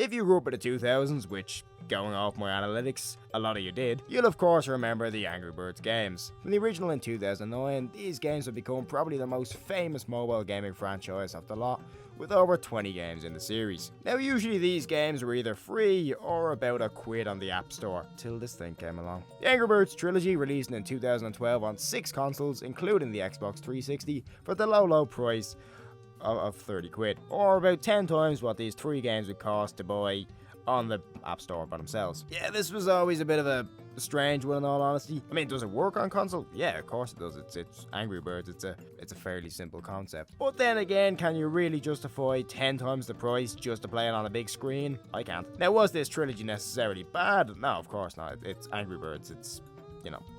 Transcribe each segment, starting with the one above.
If you grew up in the 2000s, which, going off my analytics, a lot of you did, you'll of course remember the Angry Birds games. From the original in 2009, these games have become probably the most famous mobile gaming franchise of the lot, with over 20 games in the series. Now usually these games were either free or about £1 on the App Store, till this thing came along. The Angry Birds trilogy released in 2012 on 6 consoles, including the Xbox 360, for the low price of £30, or about 10 times what these 3 games would cost to buy on the App Store by themselves. Yeah, this was always a bit of a strange one in all honesty. I mean, does it work on console? Yeah, of course it does. It's Angry Birds. It's a fairly simple concept. But then again, can you really justify 10 times the price just to play it on a big screen? I can't. Now, was this trilogy necessarily bad? No, of course not. It's Angry Birds.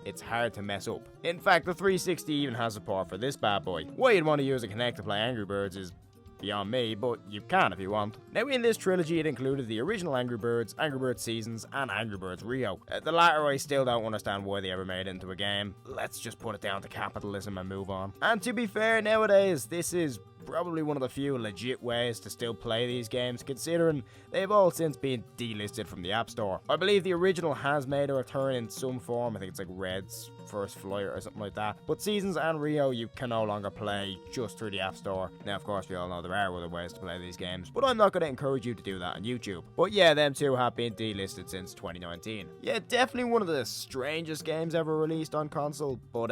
It's hard to mess up. In fact, the 360 even has support for this bad boy. Why you'd want to use a Kinect to play Angry Birds is beyond me, but you can if you want. Now, in this trilogy, it included the original Angry Birds Seasons, and Angry Birds Rio. The latter, I still don't understand why they ever made it into a game. Let's just put it down to capitalism and move on. And to be fair, nowadays, this is probably one of the few legit ways to still play these games, considering they've all since been delisted from the App Store. I believe the original has made a return in some form. I think it's like Red's First Flight or something like that. But Seasons and Rio you can no longer play just through the App Store. Now, of course, we all know there are other ways to play these games, but I'm not going to encourage you to do that on YouTube. But yeah, them two have been delisted since 2019. Yeah, definitely one of the strangest games ever released on console, but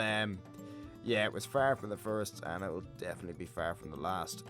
yeah, it was far from the first, and it will definitely be far from the last.